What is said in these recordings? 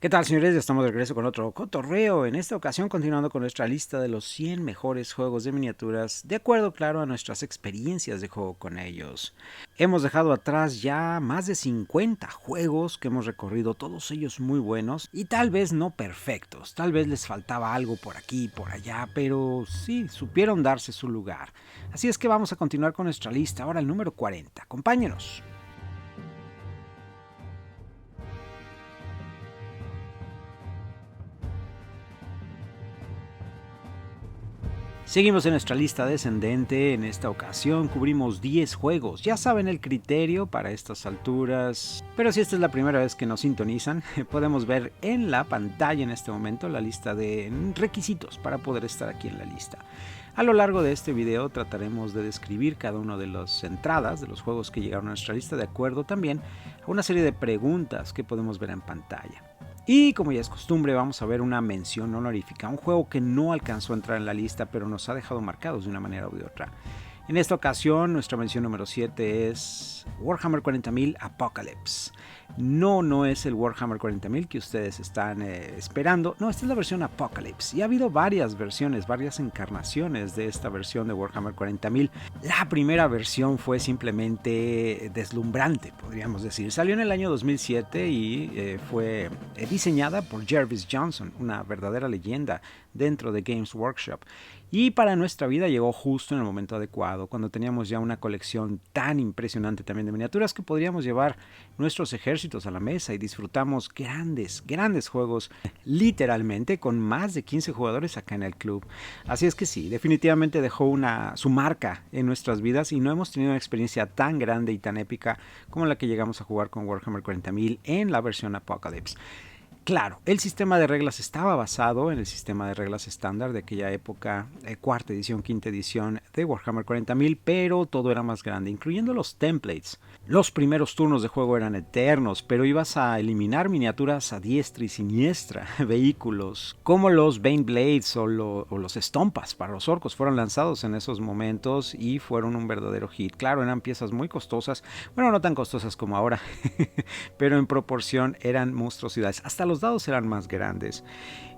¿Qué tal, señores? Ya estamos de regreso con otro cotorreo. En esta ocasión continuando con nuestra lista de los 100 mejores juegos de miniaturas, de acuerdo, claro, a nuestras experiencias de juego con ellos. Hemos dejado atrás ya más de 50 juegos que hemos recorrido, todos ellos muy buenos y tal vez no perfectos. Tal vez les faltaba algo por aquí y por allá, pero sí, supieron darse su lugar. Así es que vamos a continuar con nuestra lista, ahora el número 40. Acompáñenos. Seguimos en nuestra lista descendente, en esta ocasión cubrimos 10 juegos, ya saben el criterio para estas alturas, pero si esta es la primera vez que nos sintonizan, podemos ver en la pantalla en este momento la lista de requisitos para poder estar aquí en la lista. A lo largo de este video trataremos de describir cada una de las entradas de los juegos que llegaron a nuestra lista de acuerdo también a una serie de preguntas que podemos ver en pantalla. Y como ya es costumbre, vamos a ver una mención honorífica, un juego que no alcanzó a entrar en la lista, pero nos ha dejado marcados de una manera u otra. En esta ocasión, nuestra mención número 7 es Warhammer 40.000 Apocalypse. No es el Warhammer 40.000 que ustedes están esperando. No, esta es la versión Apocalypse. Y ha habido varias versiones, varias encarnaciones de esta versión de Warhammer 40.000. La primera versión fue simplemente deslumbrante, podríamos decir. Salió en el año 2007 y fue diseñada por Jervis Johnson, una verdadera leyenda dentro de Games Workshop. Y para nuestra vida llegó justo en el momento adecuado, cuando teníamos ya una colección tan impresionante también de miniaturas que podríamos llevar nuestros ejércitos a la mesa y disfrutamos grandes juegos, literalmente con más de 15 jugadores acá en el club. Así es que sí, definitivamente dejó su marca en nuestras vidas y no hemos tenido una experiencia tan grande y tan épica como la que llegamos a jugar con Warhammer 40.000 en la versión Apocalypse. Claro, el sistema de reglas estaba basado en el sistema de reglas estándar de aquella época, cuarta edición, quinta edición de Warhammer 40.000, pero todo era más grande, incluyendo los templates. Los primeros turnos de juego eran eternos, pero ibas a eliminar miniaturas a diestra y siniestra, vehículos como los Bane Blades o los Estompas para los orcos fueron lanzados en esos momentos y fueron un verdadero hit. Claro, eran piezas muy costosas, bueno, no tan costosas como ahora, pero en proporción eran monstruosidades. Hasta los dados eran más grandes.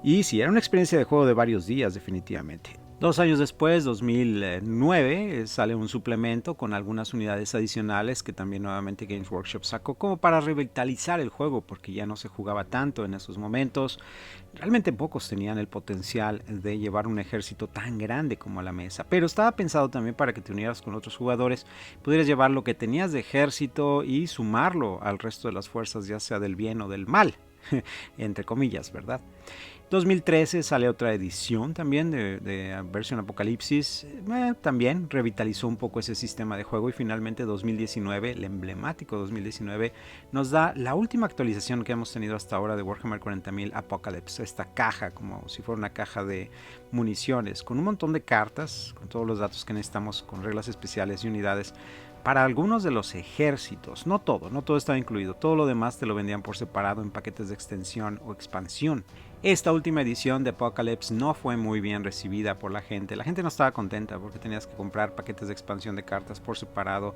Y sí, era una experiencia de juego de varios días, definitivamente. 2 años después, 2009, sale un suplemento con algunas unidades adicionales que también nuevamente Games Workshop sacó como para revitalizar el juego, porque ya no se jugaba tanto en esos momentos. Realmente pocos tenían el potencial de llevar un ejército tan grande como a la mesa, pero estaba pensado también para que te unieras con otros jugadores, pudieras llevar lo que tenías de ejército y sumarlo al resto de las fuerzas, ya sea del bien o del mal, entre comillas, ¿verdad? 2013 sale otra edición también de versión Apocalipsis, también revitalizó un poco ese sistema de juego y finalmente 2019, el emblemático 2019, nos da la última actualización que hemos tenido hasta ahora de Warhammer 40.000 Apocalypse, esta caja como si fuera una caja de municiones con un montón de cartas, con todos los datos que necesitamos, con reglas especiales y unidades para algunos de los ejércitos. No todo estaba incluido, todo lo demás te lo vendían por separado en paquetes de extensión o expansión. Esta última edición de Apocalypse no fue muy bien recibida por la gente no estaba contenta porque tenías que comprar paquetes de expansión de cartas por separado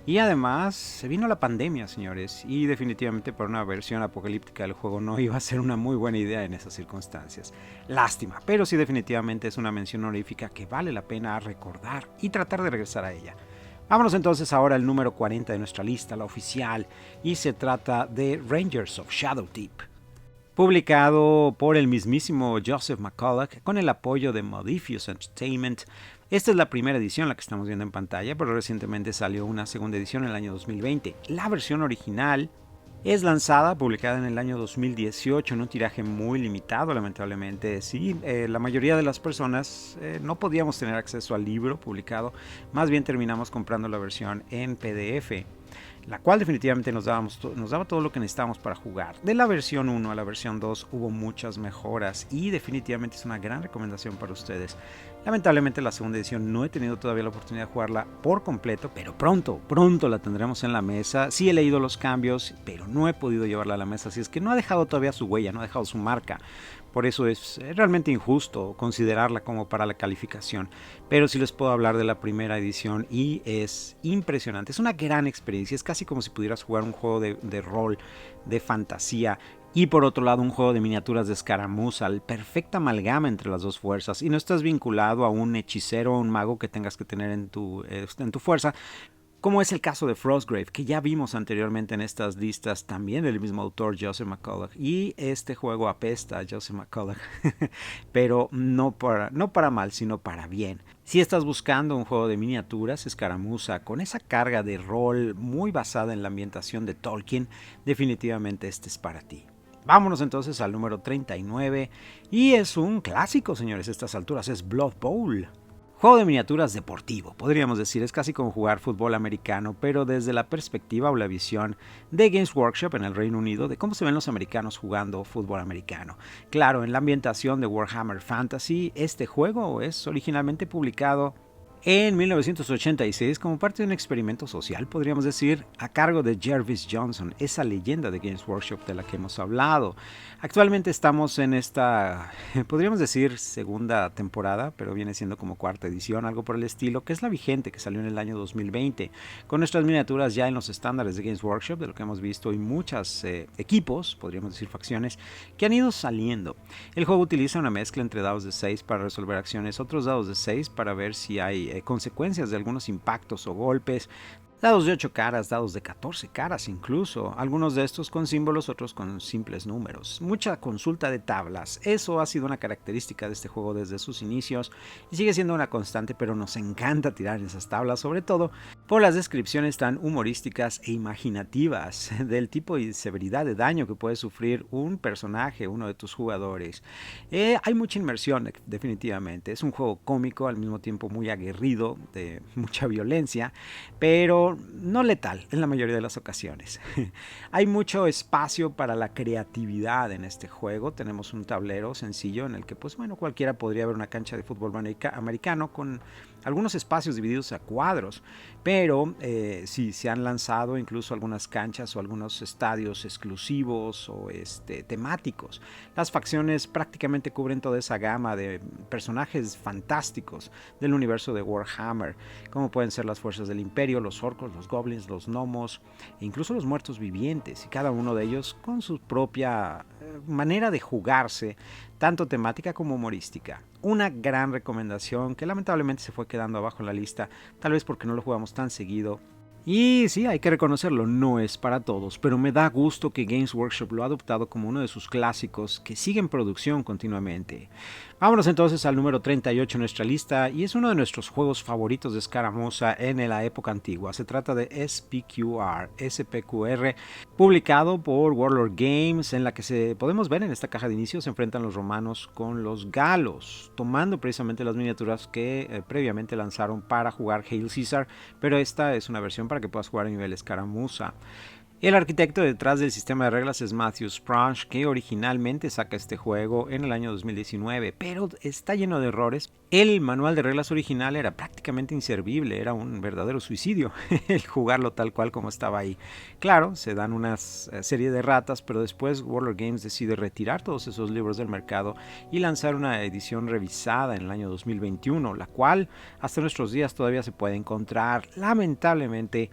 y además se vino la pandemia, señores, y definitivamente para una versión apocalíptica del juego no iba a ser una muy buena idea en esas circunstancias. Lástima, pero sí definitivamente es una mención honorífica que vale la pena recordar y tratar de regresar a ella. Vámonos entonces ahora al número 40 de nuestra lista, la oficial, y se trata de Rangers of Shadowdeep, publicado por el mismísimo Joseph McCulloch con el apoyo de Modifius Entertainment. Esta es la primera edición, la que estamos viendo en pantalla, pero recientemente salió una segunda edición en el año 2020. La versión original es lanzada, publicada en el año 2018 en un tiraje muy limitado, lamentablemente. Sí, la mayoría de las personas no podíamos tener acceso al libro publicado, más bien terminamos comprando la versión en PDF, la cual definitivamente nos daba todo lo que necesitábamos para jugar. De la versión 1 a la versión 2 hubo muchas mejoras y definitivamente es una gran recomendación para ustedes. Lamentablemente la segunda edición no he tenido todavía la oportunidad de jugarla por completo, pero pronto la tendremos en la mesa. Sí he leído los cambios, pero no he podido llevarla a la mesa, así es que no ha dejado todavía su huella, no ha dejado su marca. Por eso es realmente injusto considerarla como para la calificación. Pero sí les puedo hablar de la primera edición y es impresionante. Es una gran experiencia. Es casi como si pudieras jugar un juego de rol, de fantasía, Y por otro lado, un juego de miniaturas de escaramuza, el perfecta amalgama entre las dos fuerzas. Y no estás vinculado a un hechicero o un mago que tengas que tener en tu fuerza, como es el caso de Frostgrave, que ya vimos anteriormente en estas listas también del mismo autor, Joseph McCulloch. Y este juego apesta a Joseph McCulloch, pero no para mal, sino para bien. Si estás buscando un juego de miniaturas, escaramuza, con esa carga de rol muy basada en la ambientación de Tolkien, definitivamente este es para ti. Vámonos entonces al número 39, y es un clásico, señores, a estas alturas, es Blood Bowl. Juego de miniaturas deportivo, podríamos decir, es casi como jugar fútbol americano, pero desde la perspectiva o la visión de Games Workshop en el Reino Unido de cómo se ven los americanos jugando fútbol americano. Claro, en la ambientación de Warhammer Fantasy, este juego es originalmente publicado en 1986 como parte de un experimento social, podríamos decir, a cargo de Jervis Johnson, esa leyenda de Games Workshop de la que hemos hablado. Actualmente estamos en esta, podríamos decir, segunda temporada, pero viene siendo como cuarta edición, algo por el estilo, que es la vigente, que salió en el año 2020, con nuestras miniaturas ya en los estándares de Games Workshop, de lo que hemos visto, y muchos equipos, podríamos decir facciones, que han ido saliendo. El juego utiliza una mezcla entre dados de 6 para resolver acciones, otros dados de 6 para ver si hay consecuencias de algunos impactos o golpes, dados de 8 caras, dados de 14 caras incluso, algunos de estos con símbolos, otros con simples números. Mucha consulta de tablas, eso ha sido una característica de este juego desde sus inicios y sigue siendo una constante, pero nos encanta tirar esas tablas, sobre todo por las descripciones tan humorísticas e imaginativas del tipo y severidad de daño que puede sufrir un personaje, uno de tus jugadores. Hay mucha inmersión, definitivamente, es un juego cómico, al mismo tiempo muy aguerrido, de mucha violencia, pero no letal en la mayoría de las ocasiones. Hay mucho espacio para la creatividad en este juego. Tenemos un tablero sencillo en el que, pues bueno, cualquiera podría ver una cancha de fútbol americano con algunos espacios divididos a cuadros, pero sí, se han lanzado incluso algunas canchas o algunos estadios exclusivos o temáticos. Las facciones prácticamente cubren toda esa gama de personajes fantásticos del universo de Warhammer, como pueden ser las fuerzas del Imperio, los orcos, los goblins, los gnomos e incluso los muertos vivientes, y cada uno de ellos con su propia manera de jugarse, tanto temática como humorística. Una gran recomendación que lamentablemente se fue quedando abajo en la lista, tal vez porque no lo jugamos tan seguido. Y sí, hay que reconocerlo, no es para todos, pero me da gusto que Games Workshop lo ha adoptado como uno de sus clásicos que sigue en producción continuamente. Vámonos entonces al número 38 en nuestra lista, y es uno de nuestros juegos favoritos de escaramuza en la época antigua. Se trata de SPQR, publicado por Warlord Games, en la que podemos ver en esta caja de inicio se enfrentan los romanos con los galos, tomando precisamente las miniaturas que previamente lanzaron para jugar Hail Caesar, pero esta es una versión para que puedas jugar a nivel escaramuza. El arquitecto detrás del sistema de reglas es Matthew Sprunge, que originalmente saca este juego en el año 2019, pero está lleno de errores. El manual de reglas original era prácticamente inservible, era un verdadero suicidio el jugarlo tal cual como estaba ahí. Claro, se dan una serie de ratas, pero después Warlord Games decide retirar todos esos libros del mercado y lanzar una edición revisada en el año 2021, la cual hasta nuestros días todavía se puede encontrar. Lamentablemente,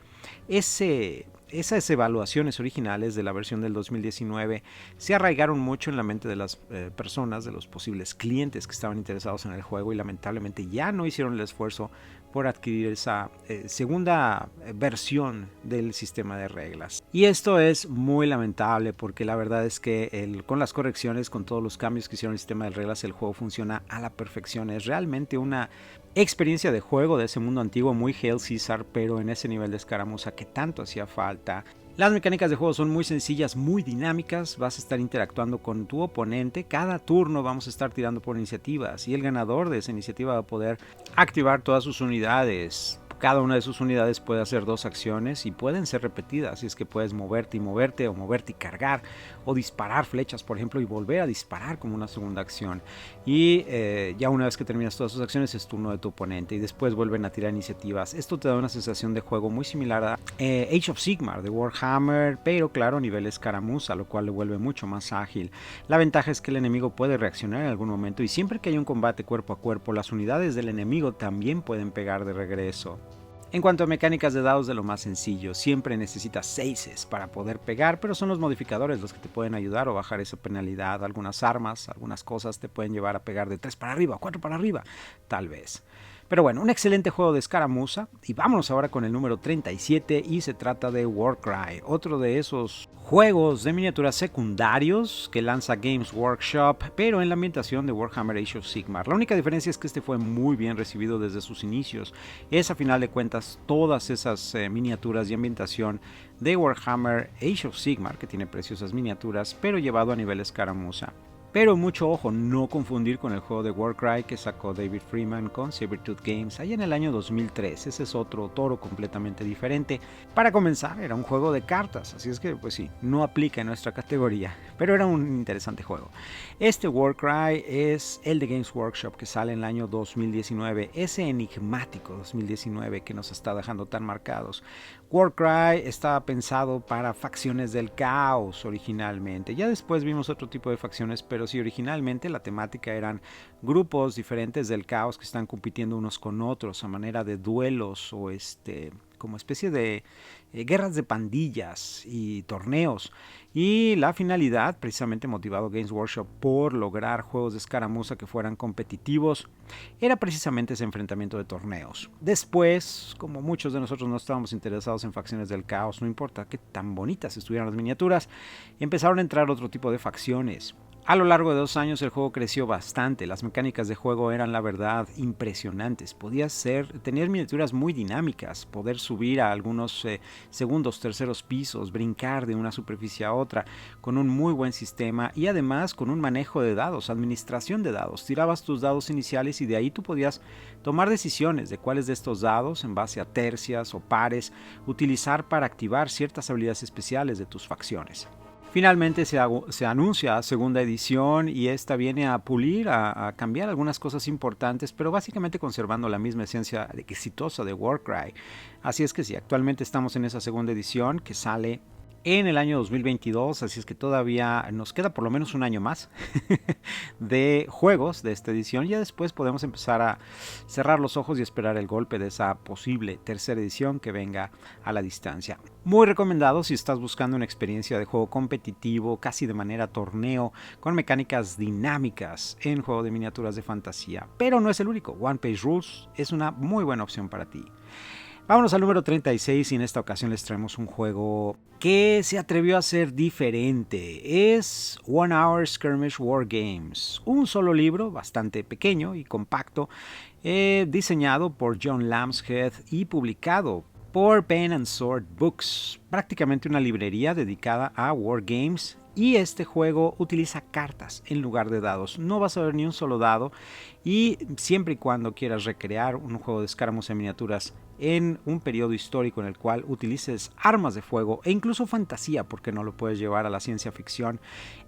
esas evaluaciones originales de la versión del 2019 se arraigaron mucho en la mente de las personas, de los posibles clientes que estaban interesados en el juego, y lamentablemente ya no hicieron el esfuerzo por adquirir esa segunda versión del sistema de reglas. Y esto es muy lamentable, porque la verdad es que con las correcciones, con todos los cambios que hicieron el sistema de reglas, el juego funciona a la perfección. Es realmente una experiencia de juego de ese mundo antiguo, muy Hail Caesar, pero en ese nivel de escaramuza que tanto hacía falta. Las mecánicas de juego son muy sencillas, muy dinámicas. Vas a estar interactuando con tu oponente. Cada turno vamos a estar tirando por iniciativas, y el ganador de esa iniciativa va a poder activar todas sus unidades. Cada una de sus unidades puede hacer 2 acciones y pueden ser repetidas, así es que puedes moverte y moverte, o moverte y cargar, o disparar flechas, por ejemplo, y volver a disparar como una segunda acción. Y ya una vez que terminas todas sus acciones es turno de tu oponente, y después vuelven a tirar iniciativas. Esto te da una sensación de juego muy similar a Age of Sigmar de Warhammer, pero claro, a nivel escaramuza, lo cual lo vuelve mucho más ágil. La ventaja es que el enemigo puede reaccionar en algún momento, y siempre que hay un combate cuerpo a cuerpo, las unidades del enemigo también pueden pegar de regreso. En cuanto a mecánicas de dados, de lo más sencillo, siempre necesitas 6 para poder pegar, pero son los modificadores los que te pueden ayudar o bajar esa penalidad. Algunas armas, algunas cosas te pueden llevar a pegar de 3 para arriba, 4 para arriba, tal vez. Pero bueno, un excelente juego de escaramuza. Y vámonos ahora con el número 37 y se trata de Warcry, otro de esos juegos de miniaturas secundarios que lanza Games Workshop, pero en la ambientación de Warhammer Age of Sigmar. La única diferencia es que este fue muy bien recibido desde sus inicios. Es a final de cuentas todas esas miniaturas y ambientación de Warhammer Age of Sigmar, que tiene preciosas miniaturas, pero llevado a nivel escaramuza. Pero mucho ojo, no confundir con el juego de Warcry que sacó David Freeman con Sabertooth Games allá en el año 2003. Ese es otro toro completamente diferente. Para comenzar, era un juego de cartas, así es que pues sí, no aplica en nuestra categoría, pero era un interesante juego. Este Warcry es el de Games Workshop que sale en el año 2019, ese enigmático 2019 que nos está dejando tan marcados. Warcry estaba pensado para facciones del caos originalmente. Ya después vimos otro tipo de facciones, pero sí, originalmente la temática eran grupos diferentes del caos que están compitiendo unos con otros a manera de duelos o como especie de guerras de pandillas y torneos. Y la finalidad, precisamente motivado Games Workshop por lograr juegos de escaramuza que fueran competitivos, era precisamente ese enfrentamiento de torneos. Después, como muchos de nosotros no estábamos interesados en facciones del caos, no importa qué tan bonitas estuvieran las miniaturas, empezaron a entrar otro tipo de facciones. A lo largo de 2 años el juego creció bastante, las mecánicas de juego eran la verdad impresionantes, tener miniaturas muy dinámicas, poder subir a algunos segundos, terceros pisos, brincar de una superficie a otra, con un muy buen sistema y además con un manejo de dados, administración de dados. Tirabas tus dados iniciales y de ahí tú podías tomar decisiones de cuáles de estos dados, en base a tercias o pares, utilizar para activar ciertas habilidades especiales de tus facciones. Finalmente se anuncia segunda edición y esta viene a pulir, a cambiar algunas cosas importantes, pero básicamente conservando la misma esencia exitosa de Warcry. Así es que sí, actualmente estamos en esa segunda edición que sale en el año 2022, así es que todavía nos queda por lo menos un año más de juegos de esta edición. Ya después podemos empezar a cerrar los ojos y esperar el golpe de esa posible tercera edición que venga a la distancia. Muy recomendado si estás buscando una experiencia de juego competitivo, casi de manera torneo, con mecánicas dinámicas en juego de miniaturas de fantasía. Pero no es el único, One Page Rules es una muy buena opción para ti. Vámonos al número 36 y en esta ocasión les traemos un juego que se atrevió a ser diferente. Es One Hour Skirmish War Games, un solo libro bastante pequeño y compacto, diseñado por John Lambshead y publicado por Pen and Sword Books, prácticamente una librería dedicada a War Games. Y este juego utiliza cartas en lugar de dados. No vas a ver ni un solo dado. Y siempre y cuando quieras recrear un juego de escaramuza en miniaturas en un periodo histórico en el cual utilices armas de fuego e incluso fantasía, porque no lo puedes llevar a la ciencia ficción,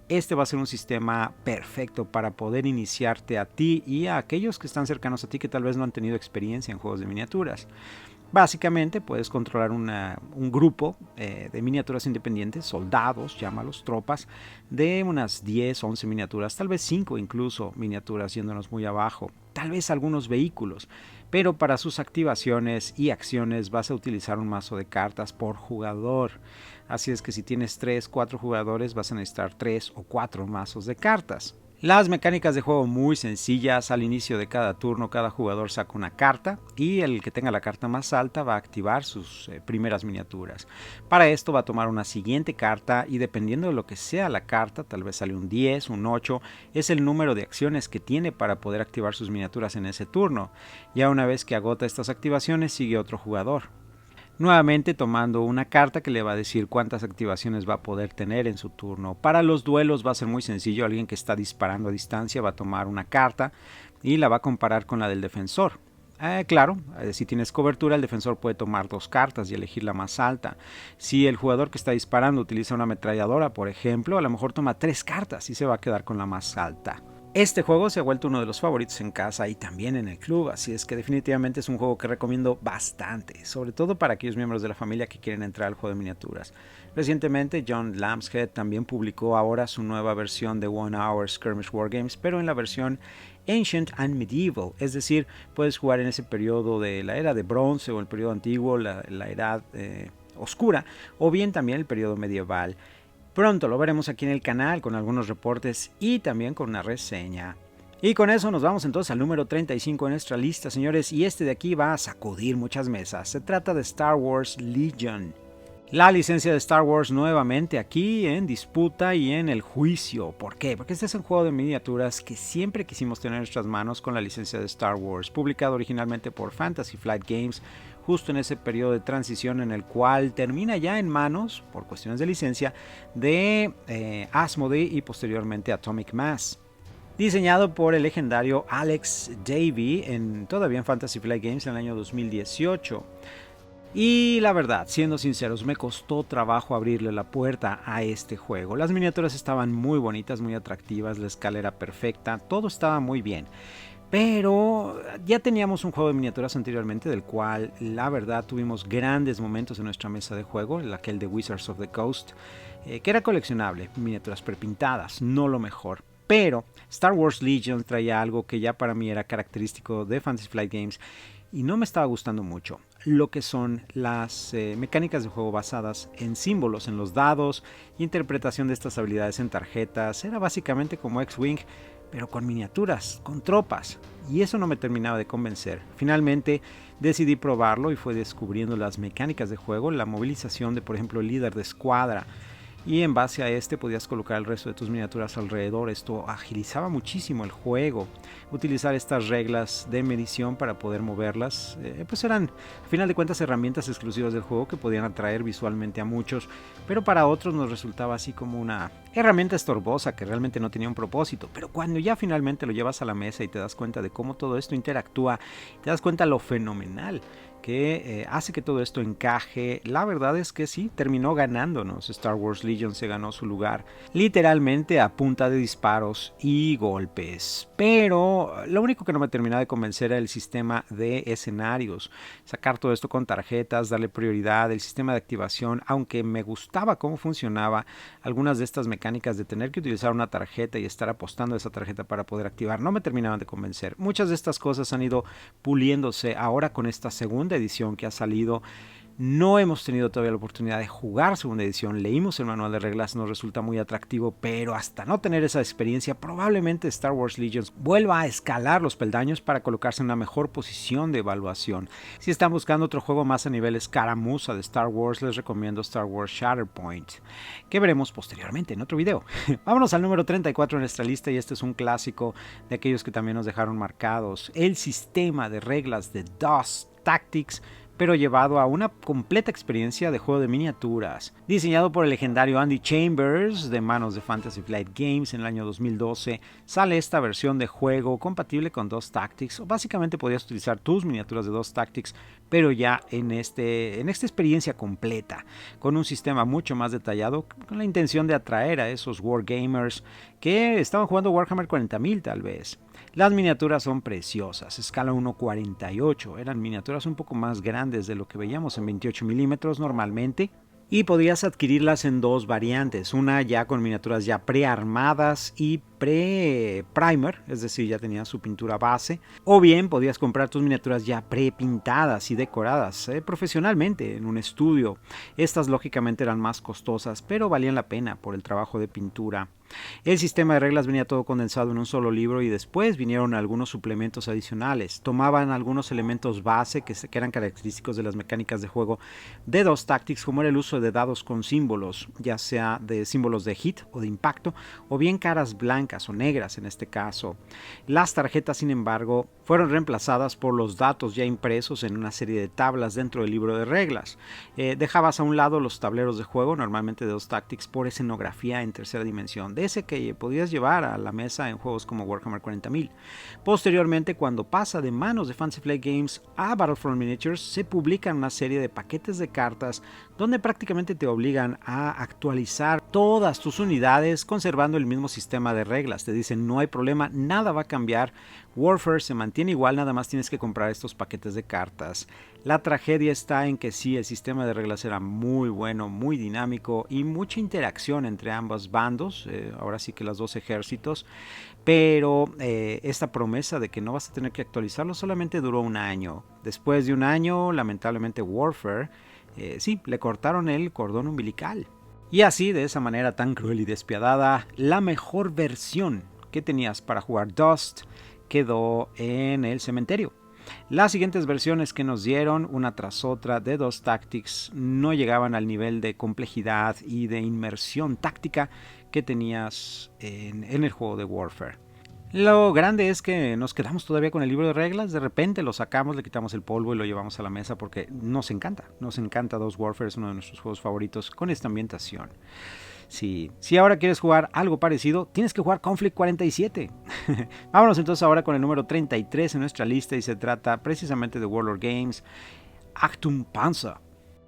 este va a ser un sistema perfecto para poder iniciarte a ti y a aquellos que están cercanos a ti que tal vez no han tenido experiencia en juegos de miniaturas. Básicamente puedes controlar un grupo de miniaturas independientes, soldados, llámalos, tropas, de unas 10, 11 miniaturas, tal vez 5 incluso miniaturas yéndonos muy abajo, tal vez algunos vehículos, pero para sus activaciones y acciones vas a utilizar un mazo de cartas por jugador. Así es que si tienes 3, 4 jugadores vas a necesitar 3 o 4 mazos de cartas. Las mecánicas de juego muy sencillas. Al inicio de cada turno cada jugador saca una carta y el que tenga la carta más alta va a activar sus primeras miniaturas. Para esto va a tomar una siguiente carta y dependiendo de lo que sea la carta, tal vez sale un 10, un 8, es el número de acciones que tiene para poder activar sus miniaturas en ese turno. Ya una vez que agota estas activaciones sigue otro jugador, nuevamente tomando una carta que le va a decir cuántas activaciones va a poder tener en su turno. Para los duelos va a ser muy sencillo. Alguien que está disparando a distancia va a tomar una carta y la va a comparar con la del defensor. Claro, si tienes cobertura, el defensor puede tomar 2 cartas y elegir la más alta. Si el jugador que está disparando utiliza una ametralladora, por ejemplo, a lo mejor toma 3 cartas y se va a quedar con la más alta. Este juego se ha vuelto uno de los favoritos en casa y también en el club, así es que definitivamente es un juego que recomiendo bastante, sobre todo para aquellos miembros de la familia que quieren entrar al juego de miniaturas. Recientemente John Lambshead también publicó ahora su nueva versión de One Hour Skirmish Wargames, pero en la versión Ancient and Medieval, es decir, puedes jugar en ese periodo de la era de bronce o el periodo antiguo, la edad oscura, o bien también el periodo medieval. Pronto lo veremos aquí en el canal con algunos reportes y también con una reseña. Y con eso nos vamos entonces al número 35 de nuestra lista, señores, y este de aquí va a sacudir muchas mesas. Se trata de Star Wars Legion. La licencia de Star Wars nuevamente aquí en disputa y en el juicio. ¿Por qué? Porque este es un juego de miniaturas que siempre quisimos tener en nuestras manos con la licencia de Star Wars, publicado originalmente por Fantasy Flight Games, justo en ese periodo de transición en el cual termina ya en manos, por cuestiones de licencia, de Asmodee y posteriormente Atomic Mass. Diseñado por el legendario Alex Davey todavía en Fantasy Flight Games en el año 2018. Y la verdad, siendo sinceros, me costó trabajo abrirle la puerta a este juego. Las miniaturas estaban muy bonitas, muy atractivas, la escala era perfecta, todo estaba muy bien. Pero ya teníamos un juego de miniaturas anteriormente del cual la verdad tuvimos grandes momentos en nuestra mesa de juego, aquel de Wizards of the Coast, que era coleccionable, miniaturas prepintadas, no lo mejor. Pero Star Wars Legion traía algo que ya para mí era característico de Fantasy Flight Games y no me estaba gustando mucho, lo que son las mecánicas de juego basadas en símbolos, en los dados, interpretación de estas habilidades en tarjetas. Era básicamente como X-Wing, pero con miniaturas, con tropas, y eso no me terminaba de convencer. Finalmente decidí probarlo y fue descubriendo las mecánicas de juego, la movilización de, por ejemplo, el líder de escuadra, y en base a este podías colocar el resto de tus miniaturas alrededor. Esto agilizaba muchísimo el juego. Utilizar estas reglas de medición para poder moverlas pues eran, al final de cuentas, herramientas exclusivas del juego que podían atraer visualmente a muchos, pero para otros nos resultaba así como una herramienta estorbosa que realmente no tenía un propósito. Pero cuando ya finalmente lo llevas a la mesa y te das cuenta de cómo todo esto interactúa, te das cuenta lo fenomenal que hace que todo esto encaje. La verdad es que sí, terminó ganándonos. Star Wars Legion se ganó su lugar literalmente a punta de disparos y golpes. Pero lo único que no me terminaba de convencer era el sistema de escenarios. Sacar todo esto con tarjetas, darle prioridad, el sistema de activación, aunque me gustaba cómo funcionaba, algunas de estas mecánicas de tener que utilizar una tarjeta y estar apostando a esa tarjeta para poder activar, no me terminaban de convencer. Muchas de estas cosas han ido puliéndose ahora con esta segunda edición que ha salido. No hemos tenido todavía la oportunidad de jugar segunda edición, leímos el manual de reglas, nos resulta muy atractivo, pero hasta no tener esa experiencia, probablemente Star Wars Legions vuelva a escalar los peldaños para colocarse en una mejor posición de evaluación. Si están buscando otro juego más a nivel escaramuza de Star Wars, les recomiendo Star Wars Shatterpoint, que veremos posteriormente en otro video. Vámonos al número 34 en nuestra lista, y este es un clásico de aquellos que también nos dejaron marcados: el sistema de reglas de DOS Tactics, pero llevado a una completa experiencia de juego de miniaturas. Diseñado por el legendario Andy Chambers de manos de Fantasy Flight Games en el año 2012, sale esta versión de juego compatible con DOS Tactics. Básicamente podías utilizar tus miniaturas de DOS Tactics, pero ya en esta experiencia completa, con un sistema mucho más detallado, con la intención de atraer a esos wargamers que estaban jugando Warhammer 40.000 tal vez. Las miniaturas son preciosas, escala 1.48, eran miniaturas un poco más grandes de lo que veíamos en 28 milímetros normalmente, y podías adquirirlas en dos variantes, una ya con miniaturas ya prearmadas y pre-primer, es decir, ya tenía su pintura base, o bien podías comprar tus miniaturas ya prepintadas y decoradas profesionalmente en un estudio. Estas lógicamente eran más costosas, pero valían la pena por el trabajo de pintura. El sistema de reglas venía todo condensado en un solo libro, y después vinieron algunos suplementos adicionales. Tomaban algunos elementos base que eran característicos de las mecánicas de juego de DOS Tactics, como era el uso de dados con símbolos, ya sea de símbolos de hit o de impacto, o bien caras blancas o negras en este caso. Las tarjetas, sin embargo, fueron reemplazadas por los datos ya impresos en una serie de tablas dentro del libro de reglas. Dejabas a un lado los tableros de juego, normalmente de DOS Tactics, por escenografía en tercera dimensión, de ese que podías llevar a la mesa en juegos como Warhammer 40.000. Posteriormente, cuando pasa de manos de Fantasy Flight Games a Battlefront Miniatures, se publican una serie de paquetes de cartas donde prácticamente te obligan a actualizar todas tus unidades conservando el mismo sistema de reglas reglas. Te dicen no hay problema, nada va a cambiar. Warfare se mantiene igual, nada más tienes que comprar estos paquetes de cartas. La tragedia está en que sí, el sistema de reglas era muy bueno, muy dinámico y mucha interacción entre ambos bandos, ahora sí que los dos ejércitos, pero esta promesa de que no vas a tener que actualizarlo solamente duró un año. Después de un año, lamentablemente Warfare, sí, le cortaron el cordón umbilical. Y así, de esa manera tan cruel y despiadada, la mejor versión que tenías para jugar Dust quedó en el cementerio. Las siguientes versiones que nos dieron, una tras otra, de Dust Tactics, no llegaban al nivel de complejidad y de inmersión táctica que tenías en el juego de Warfare. Lo grande es que nos quedamos todavía con el libro de reglas, de repente lo sacamos, le quitamos el polvo y lo llevamos a la mesa porque nos encanta Dust Warfare, es uno de nuestros juegos favoritos con esta ambientación. Si ahora quieres jugar algo parecido, tienes que jugar Conflict 47. Vámonos entonces ahora con el número 33 en nuestra lista y se trata precisamente de Warlord Games, Achtung Panzer.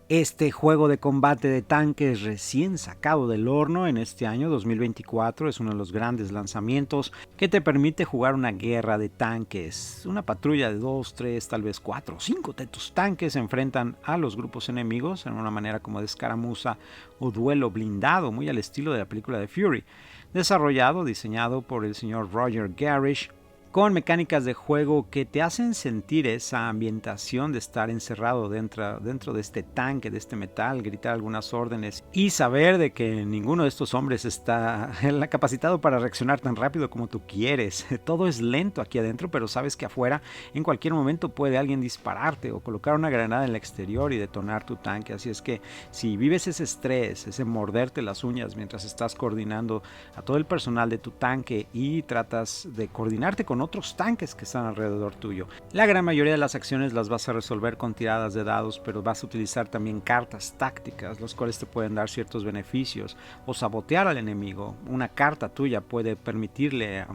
Este juego de combate de tanques recién sacado del horno en este año 2024 es uno de los grandes lanzamientos que te permite jugar una guerra de tanques. Una patrulla de 2, 3, tal vez 4 o 5 de tus tanques se enfrentan a los grupos enemigos en una manera como de escaramuza o duelo blindado, muy al estilo de la película de Fury. Desarrollado, diseñado por el señor Roger Garish, con mecánicas de juego que te hacen sentir esa ambientación de estar encerrado dentro de este tanque, de este metal, gritar algunas órdenes y saber de que ninguno de estos hombres está capacitado para reaccionar tan rápido como tú quieres. Todo es lento aquí adentro, pero sabes que afuera en cualquier momento puede alguien dispararte o colocar una granada en el exterior y detonar tu tanque. Así es que si vives ese estrés, ese morderte las uñas mientras estás coordinando a todo el personal de tu tanque y tratas de coordinarte con otros tanques que están alrededor tuyo. La gran mayoría de las acciones las vas a resolver con tiradas de dados, pero vas a utilizar también cartas tácticas, las cuales te pueden dar ciertos beneficios o sabotear al enemigo. Una carta tuya puede permitirle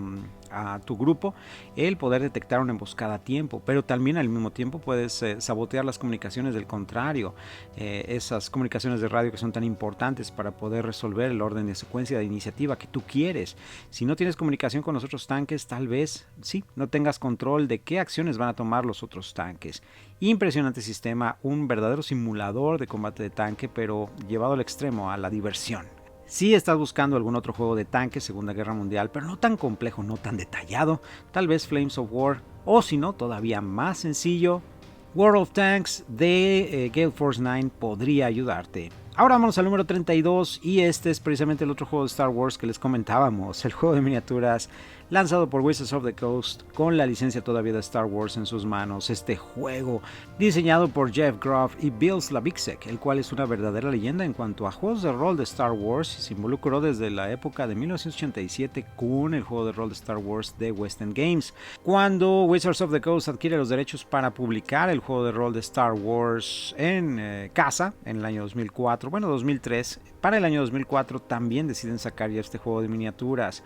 a tu grupo el poder detectar una emboscada a tiempo, pero también al mismo tiempo puedes sabotear las comunicaciones del contrario, esas comunicaciones de radio que son tan importantes para poder resolver el orden de secuencia de iniciativa que tú quieres. Si no tienes comunicación con los otros tanques, tal vez sí, no tengas control de qué acciones van a tomar los otros tanques. Impresionante sistema, un verdadero simulador de combate de tanque, pero llevado al extremo, a la diversión. Si estás buscando algún otro juego de tanques, Segunda Guerra Mundial, pero no tan complejo, no tan detallado, tal vez Flames of War, o si no, todavía más sencillo, World of Tanks de Gale Force 9 podría ayudarte. Ahora vamos al número 32 y este es precisamente el otro juego de Star Wars que les comentábamos, el juego de miniaturas lanzado por Wizards of the Coast con la licencia todavía de Star Wars en sus manos. Este juego diseñado por Jeff Groff y Bill Slavicsek, el cual es una verdadera leyenda en cuanto a juegos de rol de Star Wars y se involucró desde la época de 1987 con el juego de rol de Star Wars de West End Games. Cuando Wizards of the Coast adquiere los derechos para publicar el juego de rol de Star Wars en casa en el año 2004, 2003, para el año 2004 también deciden sacar ya este juego de miniaturas.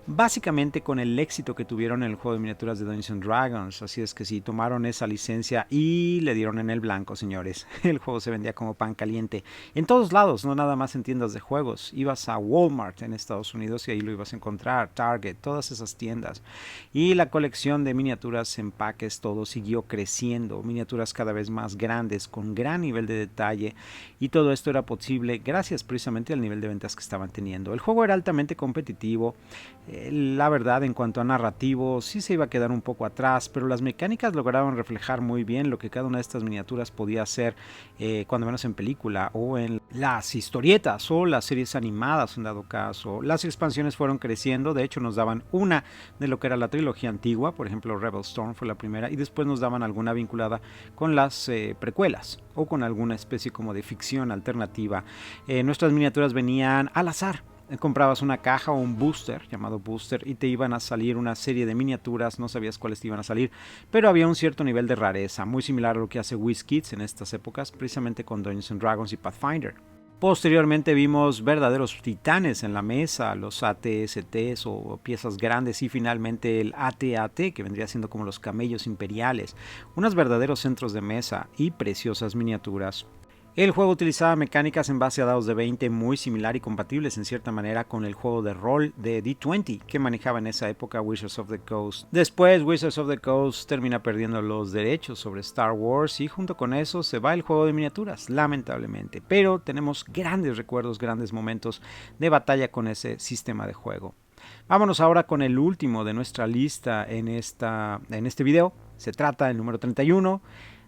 Básicamente con el éxito que tuvieron en el juego de miniaturas de Dungeons & Dragons, así es que sí, tomaron esa licencia y le dieron en el blanco, señores. El juego se vendía como pan caliente en todos lados, no nada más en tiendas de juegos. Ibas a Walmart en Estados Unidos y ahí lo ibas a encontrar, Target, todas esas tiendas. Y la colección de miniaturas, empaques, todo siguió creciendo, miniaturas cada vez más grandes, con gran nivel de detalle, y todo esto era posible gracias precisamente al nivel de ventas que estaban teniendo. El juego era altamente competitivo. La verdad, en cuanto a narrativo, sí se iba a quedar un poco atrás, pero las mecánicas lograron reflejar muy bien lo que cada una de estas miniaturas podía hacer, cuando menos en película o en las historietas o las series animadas en dado caso. Las expansiones fueron creciendo, de hecho nos daban una de lo que era la trilogía antigua, por ejemplo Rebel Storm fue la primera, y después nos daban alguna vinculada con las precuelas o con alguna especie como de ficción alternativa. Nuestras miniaturas venían al azar. Comprabas una caja o un booster llamado booster y te iban a salir una serie de miniaturas, no sabías cuáles te iban a salir, pero había un cierto nivel de rareza, muy similar a lo que hace WizKids en estas épocas, precisamente con Dungeons & Dragons y Pathfinder. Posteriormente vimos verdaderos titanes en la mesa, los AT-STs o piezas grandes, y finalmente el AT-AT, que vendría siendo como los camellos imperiales, unos verdaderos centros de mesa y preciosas miniaturas. El juego utilizaba mecánicas en base a dados de 20 muy similar y compatibles en cierta manera con el juego de rol de D20 que manejaba en esa época Wizards of the Coast. Después Wizards of the Coast termina perdiendo los derechos sobre Star Wars y junto con eso se va el juego de miniaturas, lamentablemente. Pero tenemos grandes recuerdos, grandes momentos de batalla con ese sistema de juego. Vámonos ahora con el último de nuestra lista en este video. Se trata del número 31.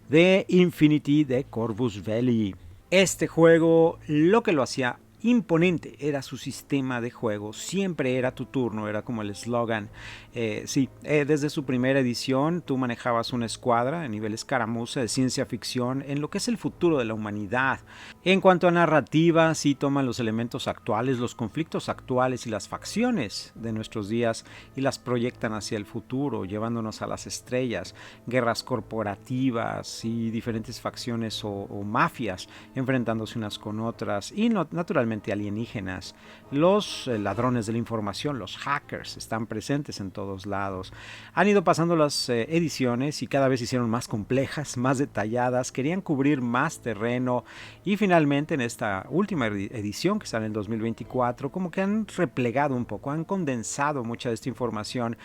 De Infinity de Corvus Belli. Este juego lo que lo hacía imponente era su sistema de juego, siempre era tu turno, era como el eslogan. Desde su primera edición tú manejabas una escuadra a nivel escaramuza de ciencia ficción en lo que es el futuro de la humanidad. En cuanto a narrativa, sí toman los elementos actuales, los conflictos actuales y las facciones de nuestros días y las proyectan hacia el futuro, llevándonos a las estrellas, guerras corporativas y diferentes facciones o mafias enfrentándose unas con otras y naturalmente alienígenas. Los ladrones de la información, los hackers, están presentes en todos lados. Han ido pasando las ediciones y cada vez se hicieron más complejas, más detalladas, querían cubrir más terreno y finalmente en esta última edición que sale en 2024 como que han replegado un poco, han condensado mucha de esta información,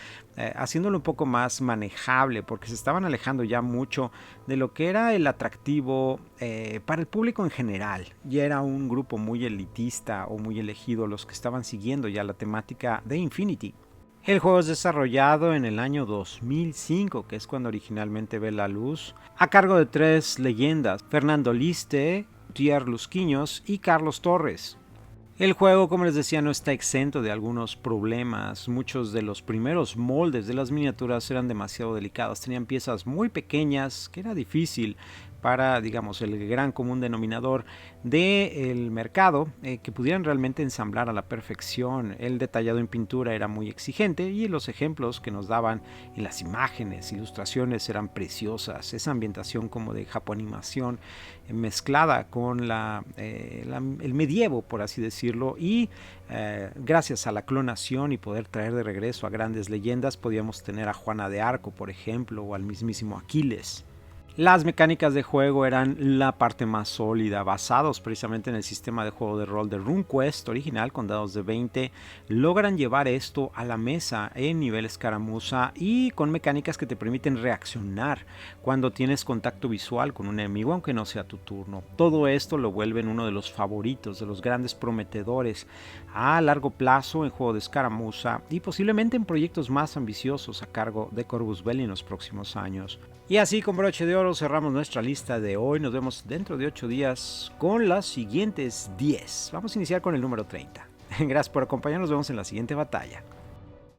haciéndolo un poco más manejable porque se estaban alejando ya mucho de lo que era el atractivo para el público en general. Ya era un grupo muy elitista o muy elegido los que estaban siguiendo ya la temática de Infinity. El juego es desarrollado en el año 2005, que es cuando originalmente ve la luz, a cargo de 3 leyendas: Fernando Liste, Tier Lusquiños y Carlos Torres. El juego, como les decía, no está exento de algunos problemas. Muchos de los primeros moldes de las miniaturas eran demasiado delicados, tenían piezas muy pequeñas que era difícil para, digamos, el gran común denominador del mercado, que pudieran realmente ensamblar a la perfección. El detallado en pintura era muy exigente y los ejemplos que nos daban en las imágenes, ilustraciones eran preciosas. Esa ambientación como de japonimación mezclada con el medievo, por así decirlo, y gracias a la clonación y poder traer de regreso a grandes leyendas, podíamos tener a Juana de Arco, por ejemplo, o al mismísimo Aquiles. Las mecánicas de juego eran la parte más sólida, basados precisamente en el sistema de juego de rol de RuneQuest original con dados de 20. Logran llevar esto a la mesa en nivel escaramuza y con mecánicas que te permiten reaccionar cuando tienes contacto visual con un enemigo, aunque no sea tu turno. Todo esto lo vuelven uno de los favoritos, de los grandes prometedores a largo plazo en juego de escaramuza y posiblemente en proyectos más ambiciosos a cargo de Corvus Belli en los próximos años. Y así, con broche de oro, cerramos nuestra lista de hoy. Nos vemos dentro de 8 días con las siguientes 10. Vamos a iniciar con el número 30. Gracias por acompañarnos. Nos vemos en la siguiente batalla.